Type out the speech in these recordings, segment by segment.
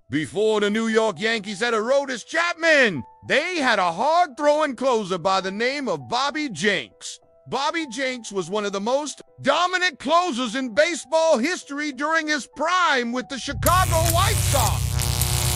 Before the New York Yankees had Aroldis Chapman, they had a hard-throwing closer by the name of Bobby Jenks. Bobby Jenks was one of the most dominant closers in baseball history during his prime with the Chicago White Sox.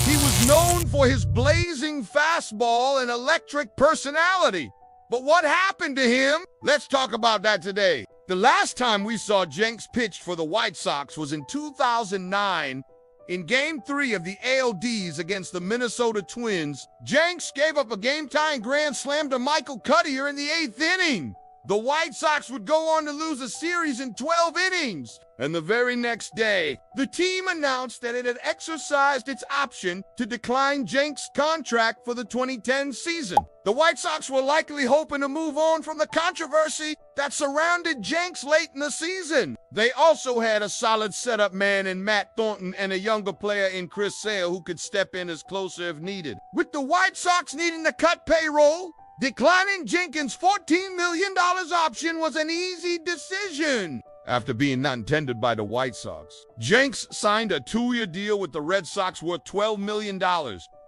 He was known for his blazing fastball and electric personality. But what happened to him? Let's talk about that today. The last time we saw Jenks pitch for the White Sox was in 2009. In Game 3 of the ALDS against the Minnesota Twins, Jenks gave up a game-tying grand slam to Michael Cuddyer in the 8th inning. The White Sox would go on to lose a series in 12 innings. And the very next day, the team announced that it had exercised its option to decline Jenks' contract for the 2010 season. The White Sox were likely hoping to move on from the controversy that surrounded Jenks late in the season. They also had a solid setup man in Matt Thornton and a younger player in Chris Sale who could step in as closer if needed. With the White Sox needing to cut payroll, declining Jenkins' $14 million option was an easy decision. After being not intended by the White Sox, Jenks signed a 2-year deal with the Red Sox worth $12 million.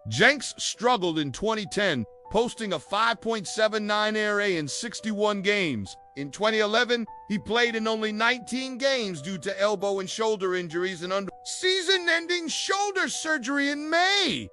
Jenks struggled in 2010, posting a 5.79 ERA in 61 games. In 2011, he played in only 19 games due to elbow and shoulder injuries and season-ending shoulder surgery in May.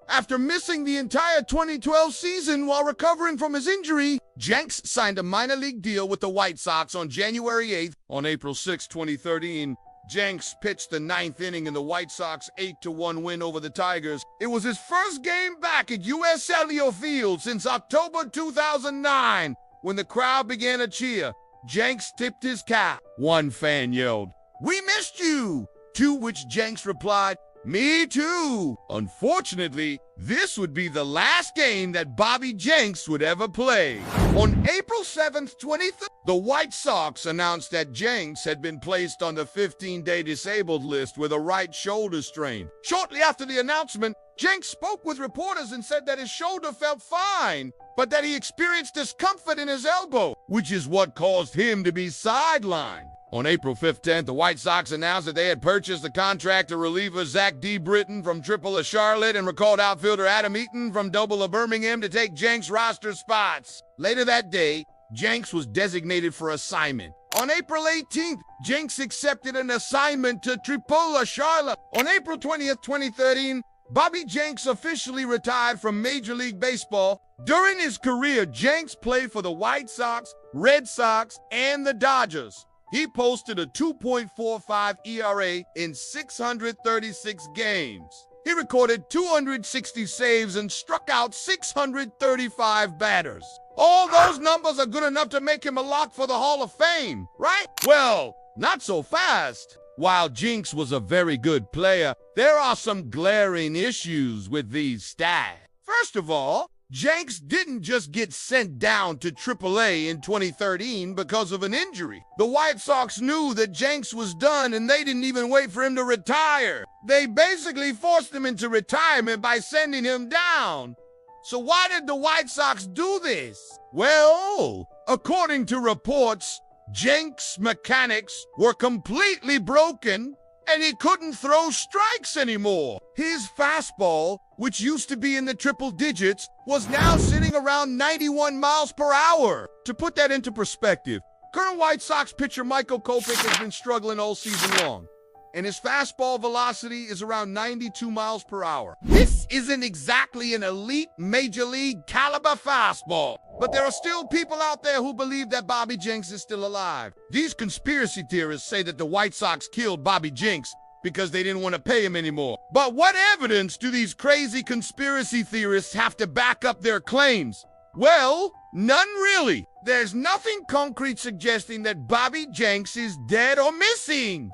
After missing the entire 2012 season while recovering from his injury, Jenks signed a minor league deal with the White Sox on January 8th. On April 6, 2013, Jenks pitched the 9th inning in the White Sox 8-1 win over the Tigers. It was his first game back at U.S. Cellular Field since October 2009, when the crowd began to cheer. Jenks tipped his cap. One fan yelled, "We missed you!" To which Jenks replied, "Me too." Unfortunately, this would be the last game that Bobby Jenks would ever play. On April 7th, 2013, the White Sox announced that Jenks had been placed on the 15-day disabled list with a right shoulder strain. Shortly after the announcement, Jenks spoke with reporters and said that his shoulder felt fine, but that he experienced discomfort in his elbow, which is what caused him to be sidelined. On April 15th, the White Sox announced that they had purchased the contractor reliever Zach D. Britton from AAA Charlotte and recalled outfielder Adam Eaton from AA Birmingham to take Jenks' roster spots. Later that day, Jenks was designated for assignment. On April 18th, Jenks accepted an assignment to AAA Charlotte. On April 20th, 2013, Bobby Jenks officially retired from Major League Baseball. During his career, Jenks played for the White Sox, Red Sox, and the Dodgers. He posted a 2.45 ERA in 636 games. He recorded 260 saves and struck out 635 batters. All those numbers are good enough to make him a lock for the Hall of Fame, right? Well, not so fast. While Jenks was a very good player, there are some glaring issues with these stats. First of all, Jenks didn't just get sent down to AAA in 2013 because of an injury. The White Sox knew that Jenks was done and they didn't even wait for him to retire. They basically forced him into retirement by sending him down. So why did the White Sox do this? Well, according to reports, Jenks' mechanics were completely broken and he couldn't throw strikes anymore. His fastball, which used to be in the triple digits, was now sitting around 91 miles per hour. To put that into perspective, current White Sox pitcher Michael Kopech has been struggling all season long, and his fastball velocity is around 92 miles per hour. This isn't exactly an elite major league caliber fastball, but there are still people out there who believe that Bobby Jenks is still alive. These conspiracy theorists say that the White Sox killed Bobby Jenks because they didn't want to pay him anymore. But what evidence do these crazy conspiracy theorists have to back up their claims? Well, none really. There's nothing concrete suggesting that Bobby Jenks is dead or missing.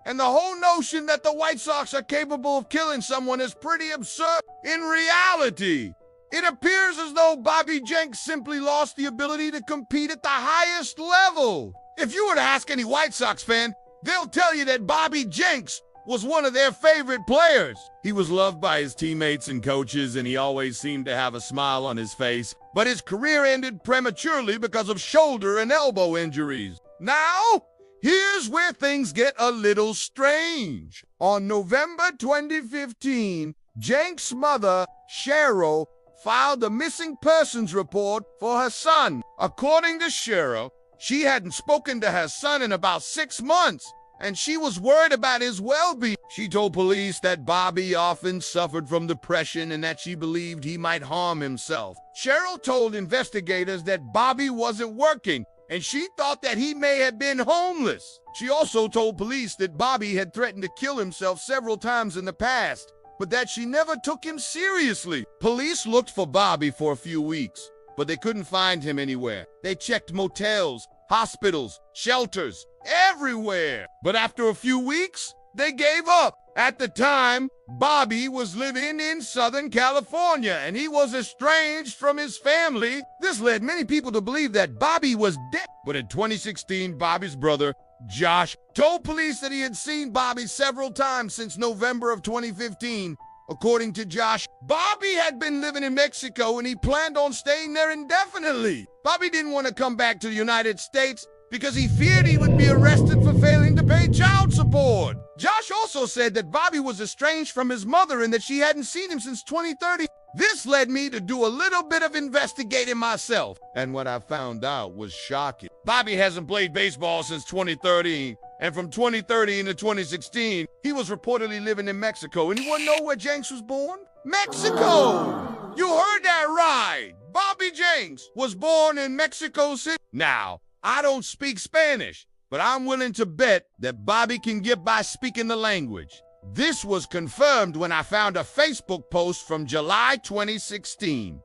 And the whole notion that the White Sox are capable of killing someone is pretty absurd. In reality, it appears as though Bobby Jenks simply lost the ability to compete at the highest level. If you were to ask any White Sox fan, they'll tell you that Bobby Jenks was one of their favorite players. He was loved by his teammates and coaches, and he always seemed to have a smile on his face. But his career ended prematurely because of shoulder and elbow injuries. Now, here's where things get a little strange. On November 2015, Jenks' mother, Cheryl, filed a missing persons report for her son. According to Cheryl, she hadn't spoken to her son in about 6 months, and she was worried about his well-being. She told police that Bobby often suffered from depression and that she believed he might harm himself. Cheryl told investigators that Bobby wasn't working, and she thought that he may have been homeless. She also told police that Bobby had threatened to kill himself several times in the past, but that she never took him seriously. Police looked for Bobby for a few weeks, but they couldn't find him anywhere. They checked motels, hospitals, shelters, everywhere. But after a few weeks, they gave up. At the time, Bobby was living in Southern California, and he was estranged from his family. This led many people to believe that Bobby was dead. But in 2016, Bobby's brother, Josh, told police that he had seen Bobby several times since November of 2015. According to Josh, Bobby had been living in Mexico and he planned on staying there indefinitely. Bobby didn't want to come back to the United States because he feared he would be arrested for failing to pay child support. Josh also said that Bobby was estranged from his mother and that she hadn't seen him since 2013. This led me to do a little bit of investigating myself, and what I found out was shocking. Bobby hasn't played baseball since 2013, and from 2013 to 2016, he was reportedly living in Mexico. And you want to know where Jenks was born? Mexico! You heard that right! Bobby Jenks was born in Mexico City. Now, I don't speak Spanish, but I'm willing to bet that Bobby can get by speaking the language. This was confirmed when I found a Facebook post from July 2016.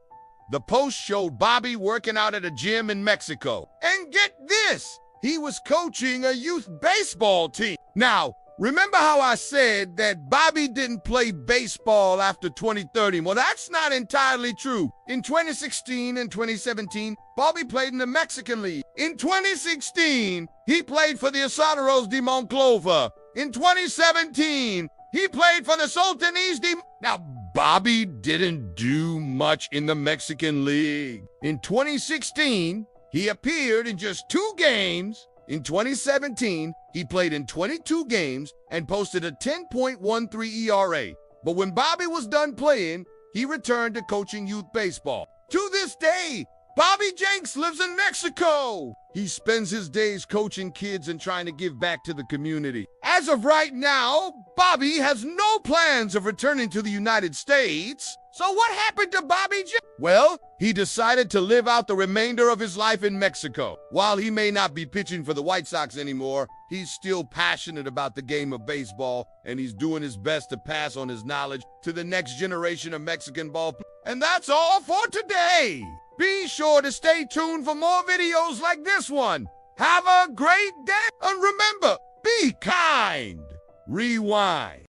The post showed Bobby working out at a gym in Mexico. And get this, he was coaching a youth baseball team. Now, remember how I said that Bobby didn't play baseball after 2013? Well, that's not entirely true. In 2016 and 2017, Bobby played in the Mexican League. In 2016, he played for the Asaderos de Monclova. In 2017, he played for the Sultanese de... Now, Bobby didn't do much in the Mexican League. In 2016, he appeared in just 2 games. In 2017, he played in 22 games and posted a 10.13 ERA. But when Bobby was done playing, he returned to coaching youth baseball. To this day, Bobby Jenks lives in Mexico. He spends his days coaching kids and trying to give back to the community. As of right now, Bobby has no plans of returning to the United States. So what happened to Bobby Jenks? Well, he decided to live out the remainder of his life in Mexico. While he may not be pitching for the White Sox anymore, he's still passionate about the game of baseball, and he's doing his best to pass on his knowledge to the next generation of Mexican ball players. And that's all for today. Be sure to stay tuned for more videos like this one. Have a great day, and remember, be kind. Rewind.